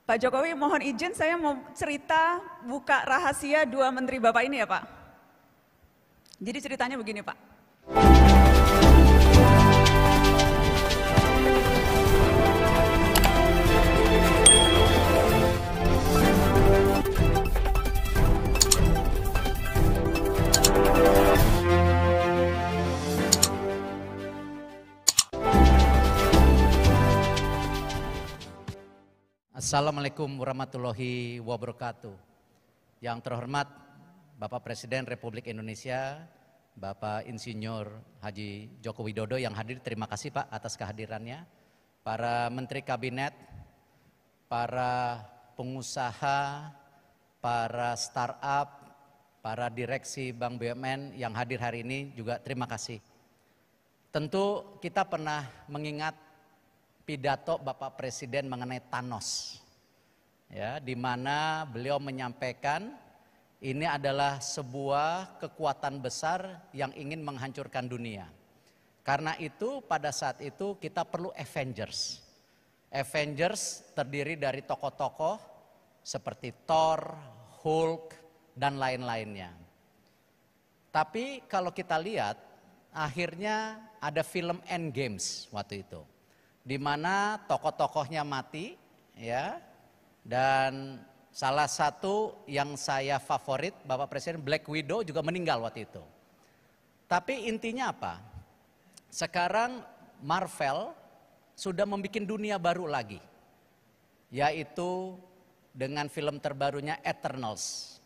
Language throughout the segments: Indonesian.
Pak Jokowi, mohon izin saya mau cerita buka rahasia dua menteri Bapak ini ya Pak. Jadi ceritanya begini Pak. Assalamualaikum warahmatullahi wabarakatuh. Yang terhormat Bapak Presiden Republik Indonesia, Bapak Insinyur Haji Joko Widodo yang hadir, terima kasih Pak atas kehadirannya. Para Menteri Kabinet, para pengusaha, para startup, para direksi Bank BUMN yang hadir hari ini juga terima kasih. Tentu kita pernah mengingat pidato Bapak Presiden mengenai Thanos, ya, di mana beliau menyampaikan ini adalah sebuah kekuatan besar yang ingin menghancurkan dunia. Karena itu pada saat itu kita perlu Avengers. Avengers terdiri dari tokoh-tokoh seperti Thor, Hulk, dan lain-lainnya. Tapi kalau kita lihat, akhirnya ada film Endgames waktu itu, di mana tokoh-tokohnya mati, ya, dan salah satu yang saya favorit Bapak Presiden, Black Widow juga meninggal waktu itu. Tapi intinya apa? Sekarang Marvel sudah membuat dunia baru lagi, yaitu dengan film terbarunya Eternals,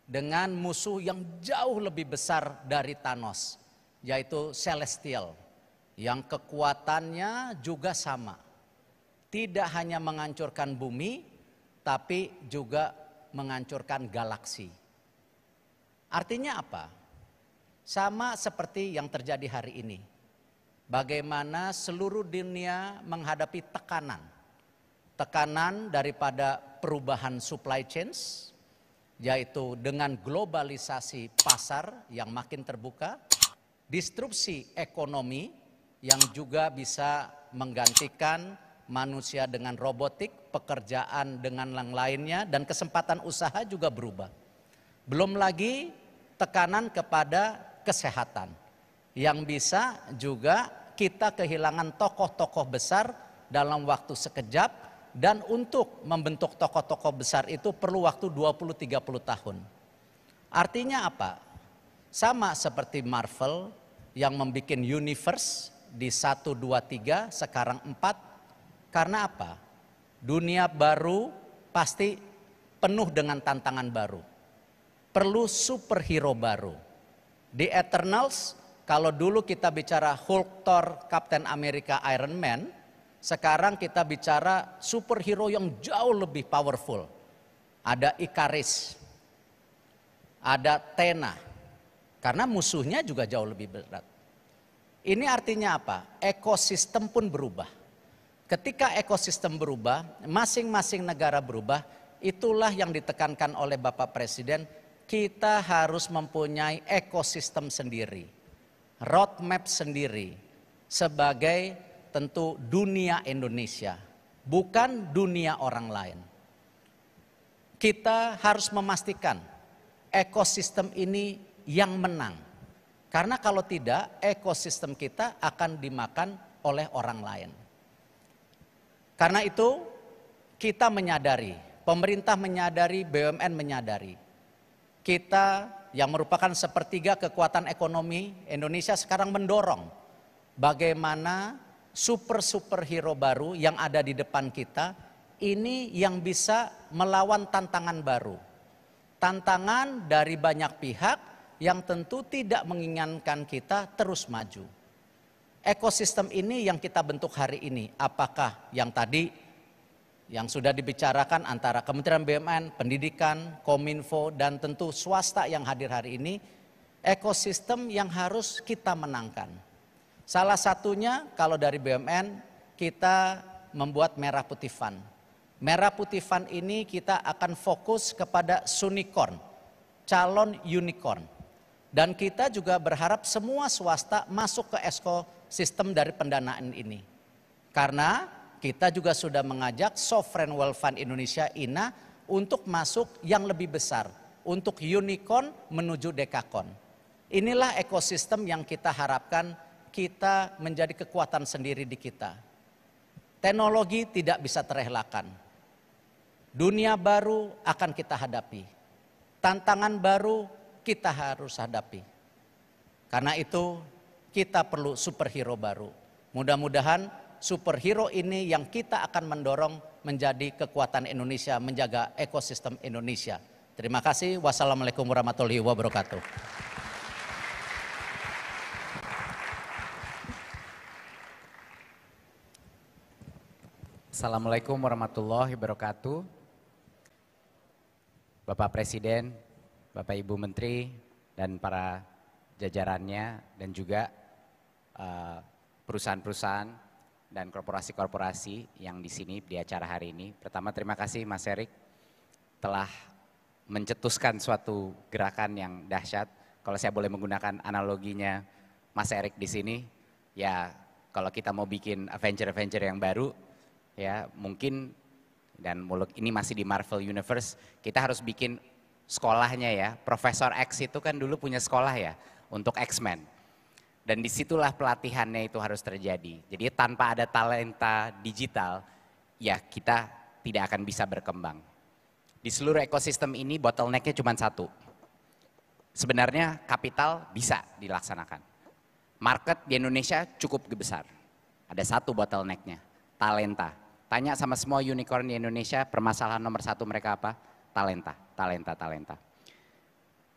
dengan musuh yang jauh lebih besar dari Thanos, yaitu Celestial, yang kekuatannya juga sama. Tidak hanya menghancurkan bumi, tapi juga menghancurkan galaksi. Artinya apa? Sama seperti yang terjadi hari ini. Bagaimana seluruh dunia menghadapi tekanan. Tekanan daripada perubahan supply chains, yaitu dengan globalisasi pasar yang makin terbuka, disrupsi ekonomi yang juga bisa menggantikan manusia dengan robotik, pekerjaan dengan yang lainnya, dan kesempatan usaha juga berubah. Belum lagi tekanan kepada kesehatan, yang bisa juga kita kehilangan tokoh-tokoh besar dalam waktu sekejap, dan untuk membentuk tokoh-tokoh besar itu perlu waktu 20-30 tahun. Artinya apa? Sama seperti Marvel yang membuat universe di 1, 2, 3, sekarang 4. Karena apa? Dunia baru pasti penuh dengan tantangan baru. Perlu superhero baru. Di Eternals, kalau dulu kita bicara Hulk, Thor, Captain America, Iron Man, sekarang kita bicara superhero yang jauh lebih powerful. Ada Ikaris, ada Thena, karena musuhnya juga jauh lebih berat. Ini artinya apa? Ekosistem pun berubah. Ketika ekosistem berubah, masing-masing negara berubah, itulah yang ditekankan oleh Bapak Presiden, kita harus mempunyai ekosistem sendiri, roadmap sendiri, sebagai tentu dunia Indonesia, bukan dunia orang lain. Kita harus memastikan ekosistem ini yang menang. Karena kalau tidak, ekosistem kita akan dimakan oleh orang lain. Karena itu kita menyadari, pemerintah menyadari, BUMN menyadari. Kita yang merupakan sepertiga kekuatan ekonomi Indonesia sekarang mendorong bagaimana superhero baru yang ada di depan kita ini yang bisa melawan tantangan baru. Tantangan dari banyak pihak yang tentu tidak menginginkan kita terus maju. Ekosistem ini yang kita bentuk hari ini, apakah yang tadi yang sudah dibicarakan antara Kementerian BUMN, Pendidikan, Kominfo, dan tentu swasta yang hadir hari ini, ekosistem yang harus kita menangkan. Salah satunya kalau dari BUMN kita membuat Merah Putih Fund. Merah Putih Fund ini kita akan fokus kepada unicorn, calon unicorn. Dan kita juga berharap semua swasta masuk ke ekosistem dari pendanaan ini. Karena kita juga sudah mengajak Sovereign Wealth Fund Indonesia INA untuk masuk yang lebih besar, untuk unicorn menuju dekakon. Inilah ekosistem yang kita harapkan kita menjadi kekuatan sendiri di kita. Teknologi tidak bisa terelakkan. Dunia baru akan kita hadapi. Tantangan baru kita harus hadapi. Karena itu kita perlu superhero baru. Mudah-mudahan superhero ini yang kita akan mendorong menjadi kekuatan Indonesia, menjaga ekosistem Indonesia. Terima kasih. Wassalamualaikum warahmatullahi wabarakatuh. Assalamualaikum warahmatullahi wabarakatuh. Bapak Presiden, Bapak Ibu Menteri, dan para jajarannya, dan juga perusahaan-perusahaan dan korporasi-korporasi yang di sini di acara hari ini. Pertama, terima kasih Mas Erik telah mencetuskan suatu gerakan yang dahsyat. Kalau saya boleh menggunakan analoginya Mas Erik di sini, ya kalau kita mau bikin adventure-adventure yang baru, ya mungkin, dan ini masih di Marvel Universe, kita harus bikin sekolahnya ya. Profesor X itu kan dulu punya sekolah ya untuk X-Men. Dan disitulah pelatihannya itu harus terjadi. Jadi tanpa ada talenta digital, ya kita tidak akan bisa berkembang. Di seluruh ekosistem ini bottleneck-nya cuma satu. Sebenarnya kapital bisa dilaksanakan. Market di Indonesia cukup besar. Ada satu bottleneck-nya, talenta. Tanya sama semua unicorn di Indonesia, permasalahan nomor satu mereka apa? Talenta.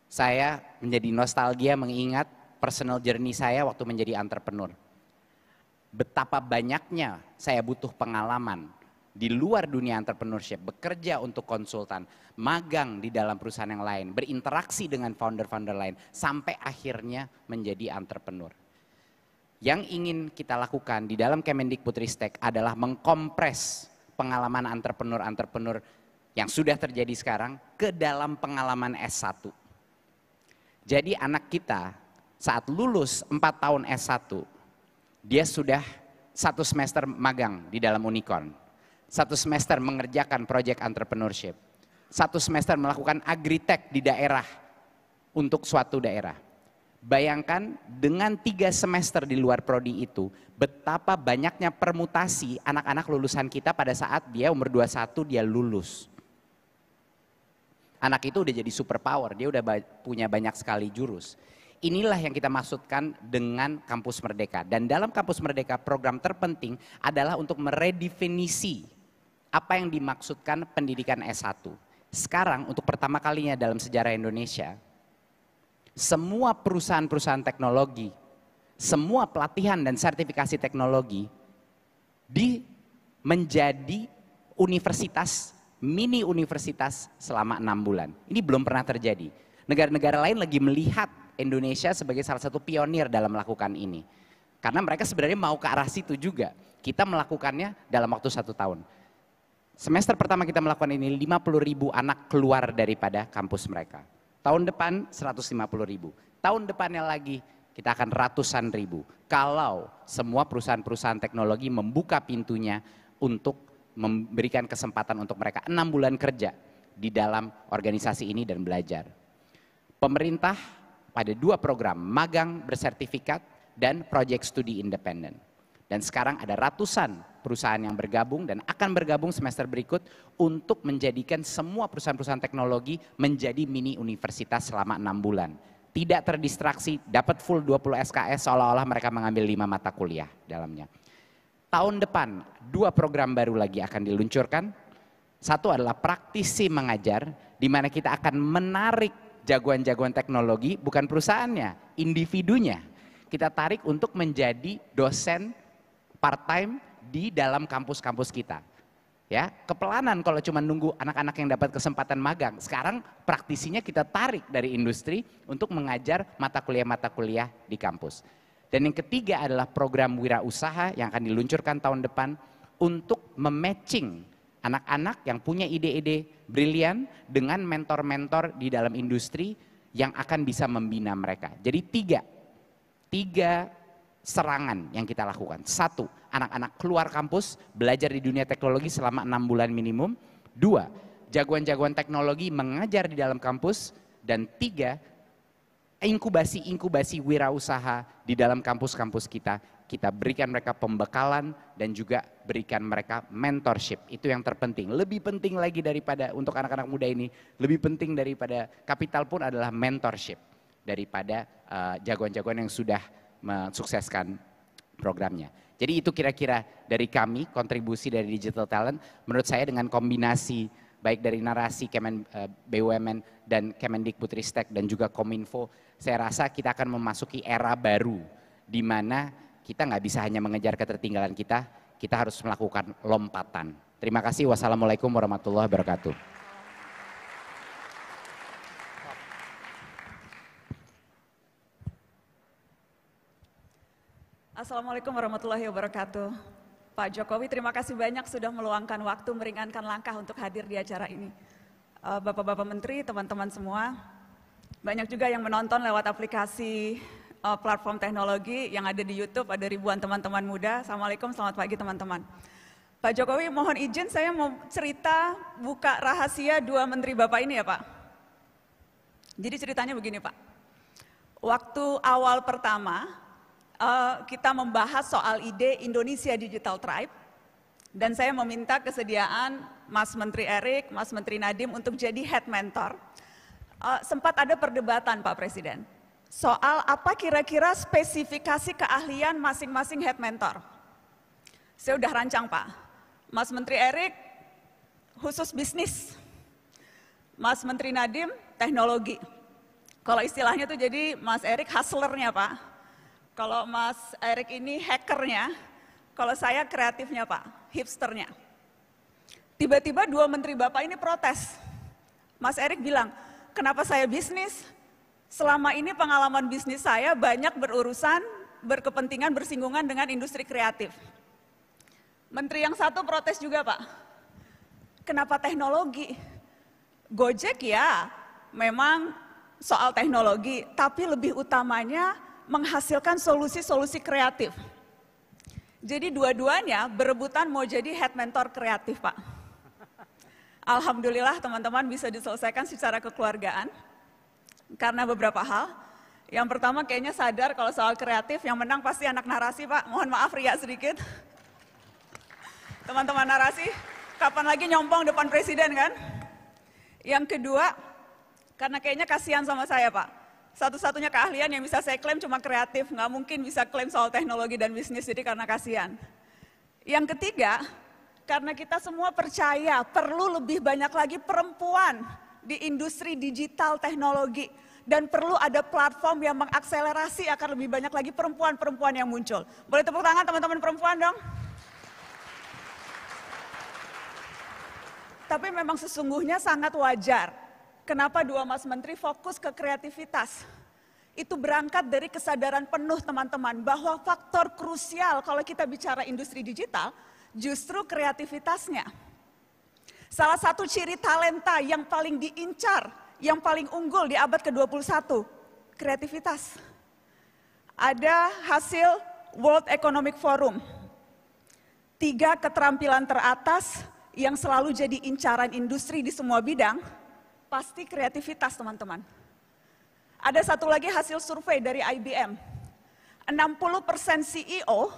Saya menjadi nostalgia mengingat personal journey saya waktu menjadi entrepreneur. Betapa banyaknya saya butuh pengalaman di luar dunia entrepreneurship, bekerja untuk konsultan, magang di dalam perusahaan yang lain, berinteraksi dengan founder-founder lain, sampai akhirnya menjadi entrepreneur. Yang ingin kita lakukan di dalam Kemendikbudristek adalah mengkompres pengalaman entrepreneur-entrepreneur yang sudah terjadi sekarang ke dalam pengalaman S1. Jadi anak kita saat lulus 4 tahun S1, dia sudah 1 semester magang di dalam unicorn, 1 semester mengerjakan proyek entrepreneurship, 1 semester melakukan agritech di daerah untuk suatu daerah. Bayangkan dengan 3 semester di luar prodi itu, betapa banyaknya permutasi anak-anak lulusan kita pada saat dia umur 21 dia lulus. Anak itu udah jadi superpower, dia udah punya banyak sekali jurus. Inilah yang kita maksudkan dengan Kampus Merdeka. Dan dalam Kampus Merdeka program terpenting adalah untuk meredefinisi apa yang dimaksudkan pendidikan S1. Sekarang untuk pertama kalinya dalam sejarah Indonesia, semua perusahaan-perusahaan teknologi, semua pelatihan dan sertifikasi teknologi menjadi universitas, mini universitas selama 6 bulan. Ini belum pernah terjadi. Negara-negara lain lagi melihat Indonesia sebagai salah satu pionir dalam melakukan ini. Karena mereka sebenarnya mau ke arah situ juga. Kita melakukannya dalam waktu 1 tahun. Semester pertama kita melakukan ini, 50.000 anak keluar daripada kampus mereka. Tahun depan 150.000, tahun depannya lagi kita akan ratusan ribu. Kalau semua perusahaan-perusahaan teknologi membuka pintunya untuk memberikan kesempatan untuk mereka 6 bulan kerja di dalam organisasi ini dan belajar. Pemerintah pada 2 program, magang bersertifikat dan project studi independen. Dan sekarang ada ratusan perusahaan yang bergabung dan akan bergabung semester berikut untuk menjadikan semua perusahaan-perusahaan teknologi menjadi mini universitas selama 6 bulan. Tidak terdistraksi, dapat full 20 SKS seolah-olah mereka mengambil 5 mata kuliah dalamnya. Tahun depan 2 program baru lagi akan diluncurkan. Satu adalah praktisi mengajar, di mana kita akan menarik jagoan-jagoan teknologi, bukan perusahaannya, individunya. Kita tarik untuk menjadi dosen part-time di dalam kampus-kampus kita. Ya, kepelanan kalau cuma nunggu anak-anak yang dapat kesempatan magang. Sekarang praktisinya kita tarik dari industri untuk mengajar mata kuliah di kampus. Dan yang ketiga adalah program wirausaha yang akan diluncurkan tahun depan untuk mematching anak-anak yang punya ide-ide brilian dengan mentor-mentor di dalam industri yang akan bisa membina mereka. Jadi tiga serangan yang kita lakukan. Satu, anak-anak keluar kampus, belajar di dunia teknologi selama 6 bulan minimum. Dua, jagoan-jagoan teknologi mengajar di dalam kampus. Dan tiga, inkubasi wirausaha di dalam kampus-kampus kita. Kita berikan mereka pembekalan dan juga berikan mereka mentorship. Itu yang terpenting. Lebih penting lagi daripada untuk anak-anak muda ini, lebih penting daripada kapital pun adalah mentorship. Daripada jagoan-jagoan yang sudah mensukseskan programnya. Jadi itu kira-kira dari kami, kontribusi dari Digital Talent. Menurut saya dengan kombinasi baik dari narasi BUMN dan Kemendikbudristek dan juga Kominfo, saya rasa kita akan memasuki era baru di mana kita nggak bisa hanya mengejar ketertinggalan kita harus melakukan lompatan. Terima kasih. Wassalamualaikum warahmatullahi wabarakatuh. Assalamualaikum warahmatullahi wabarakatuh. Pak Jokowi, terima kasih banyak sudah meluangkan waktu meringankan langkah untuk hadir di acara ini. Bapak-bapak menteri, teman-teman semua, banyak juga yang menonton lewat aplikasi platform teknologi yang ada di YouTube, ada ribuan teman-teman muda. Assalamualaikum, selamat pagi teman-teman. Pak Jokowi, mohon izin saya mau cerita buka rahasia dua menteri Bapak ini ya Pak. Jadi ceritanya begini Pak, waktu awal pertama kita membahas soal ide Indonesia Digital Tribe dan saya meminta kesediaan Mas Menteri Erik, Mas Menteri Nadiem untuk jadi head mentor. Sempat ada perdebatan Pak Presiden soal apa kira-kira spesifikasi keahlian masing-masing head mentor. Saya udah rancang Pak, Mas Menteri Erik khusus bisnis, Mas Menteri Nadiem teknologi. Kalau istilahnya tuh jadi Mas Erik hustlernya Pak. Kalau Mas Erik ini hackernya, kalau saya kreatifnya Pak, hipsternya. Tiba-tiba dua menteri Bapak ini protes. Mas Erik bilang, kenapa saya bisnis? Selama ini pengalaman bisnis saya banyak berurusan, berkepentingan, bersinggungan dengan industri kreatif. Menteri yang satu protes juga Pak, kenapa teknologi? Gojek ya memang soal teknologi, tapi lebih utamanya menghasilkan solusi-solusi kreatif. Jadi dua-duanya berebutan mau jadi head mentor kreatif Pak. Alhamdulillah teman-teman bisa diselesaikan secara kekeluargaan karena beberapa hal. Yang pertama kayaknya sadar kalau soal kreatif yang menang pasti anak narasi Pak. Mohon maaf riak sedikit. Teman-teman narasi, kapan lagi nyompong depan presiden kan? Yang kedua, karena kayaknya kasihan sama saya Pak. Satu-satunya keahlian yang bisa saya klaim cuma kreatif, nggak mungkin bisa klaim soal teknologi dan bisnis, jadi karena kasihan. Yang ketiga, karena kita semua percaya perlu lebih banyak lagi perempuan di industri digital teknologi. Dan perlu ada platform yang mengakselerasi akan lebih banyak lagi perempuan-perempuan yang muncul. Boleh tepuk tangan teman-teman perempuan dong? Tapi memang sesungguhnya sangat wajar. Kenapa dua Mas Menteri fokus ke kreativitas? Itu berangkat dari kesadaran penuh teman-teman bahwa faktor krusial kalau kita bicara industri digital justru kreativitasnya. Salah satu ciri talenta yang paling diincar, yang paling unggul di abad ke-21, kreativitas. Ada hasil World Economic Forum, 3 keterampilan teratas yang selalu jadi incaran industri di semua bidang, pasti kreativitas teman-teman. Ada satu lagi hasil survei dari IBM. 60% CEO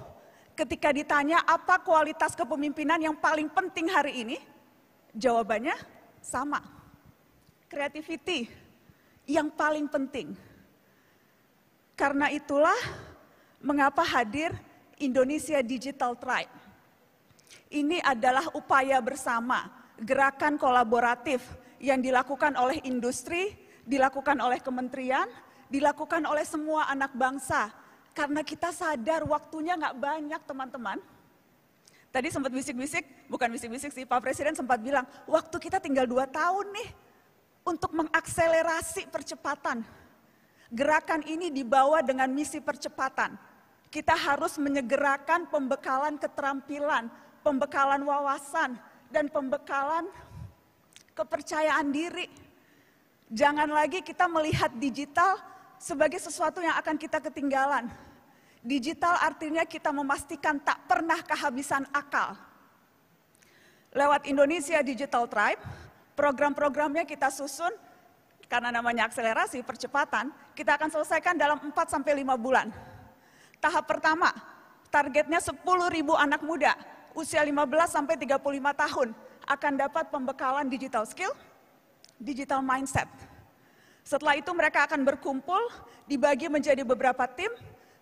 ketika ditanya apa kualitas kepemimpinan yang paling penting hari ini, jawabannya sama. Creativity yang paling penting. Karena itulah mengapa hadir Indonesia Digital Tribe. Ini adalah upaya bersama, gerakan kolaboratif yang dilakukan oleh industri, dilakukan oleh kementerian, dilakukan oleh semua anak bangsa. Karena kita sadar waktunya nggak banyak teman-teman. Tadi sempat bisik-bisik, bukan bisik-bisik sih, Pak Presiden sempat bilang, waktu kita tinggal 2 tahun nih untuk mengakselerasi percepatan. Gerakan ini dibawa dengan misi percepatan. Kita harus menyegerakan pembekalan keterampilan, pembekalan wawasan, dan pembekalan kepercayaan diri. Jangan lagi kita melihat digital sebagai sesuatu yang akan kita ketinggalan. Digital artinya kita memastikan tak pernah kehabisan akal. Lewat Indonesia Digital Tribe, program-programnya kita susun, karena namanya akselerasi, percepatan, kita akan selesaikan dalam 4-5 bulan. Tahap pertama, targetnya 10.000 anak muda, usia 15-35 tahun, akan dapat pembekalan digital skill, digital mindset. Setelah itu mereka akan berkumpul, dibagi menjadi beberapa tim,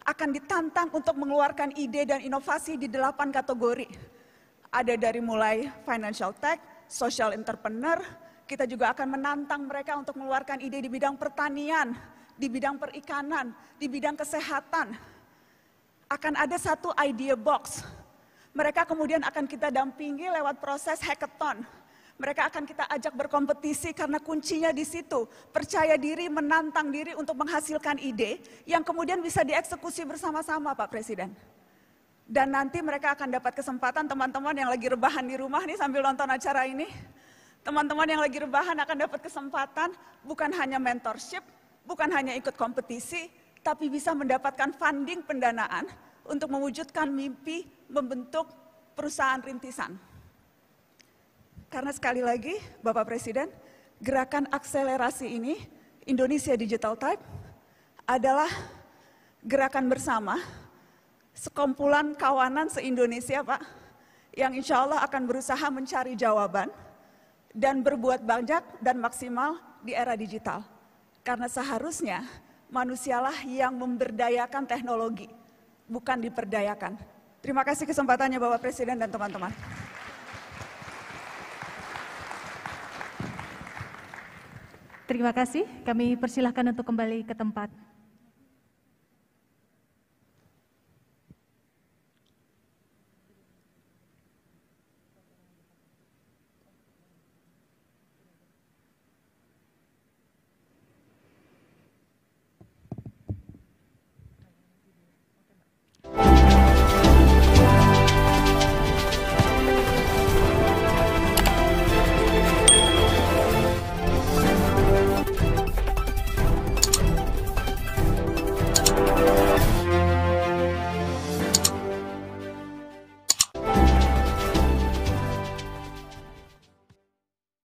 akan ditantang untuk mengeluarkan ide dan inovasi di 8 kategori. Ada dari mulai financial tech, social entrepreneur, kita juga akan menantang mereka untuk mengeluarkan ide di bidang pertanian, di bidang perikanan, di bidang kesehatan. Akan ada satu idea box. Mereka kemudian akan kita dampingi lewat proses hackathon. Mereka akan kita ajak berkompetisi karena kuncinya di situ. Percaya diri, menantang diri untuk menghasilkan ide yang kemudian bisa dieksekusi bersama-sama, Pak Presiden. Dan nanti mereka akan dapat kesempatan, teman-teman yang lagi rebahan di rumah nih sambil nonton acara ini. Teman-teman yang lagi rebahan akan dapat kesempatan bukan hanya mentorship, bukan hanya ikut kompetisi, tapi bisa mendapatkan funding pendanaan untuk mewujudkan mimpi membentuk perusahaan rintisan. Karena sekali lagi, Bapak Presiden, gerakan akselerasi ini, Indonesia Digital Tribe, adalah gerakan bersama, sekumpulan kawanan se-Indonesia, Pak, yang insya Allah akan berusaha mencari jawaban dan berbuat banyak dan maksimal di era digital. Karena seharusnya manusialah yang memberdayakan teknologi, bukan diperdayakan. Terima kasih kesempatannya Bapak Presiden dan teman-teman. Terima kasih, kami persilahkan untuk kembali ke tempat.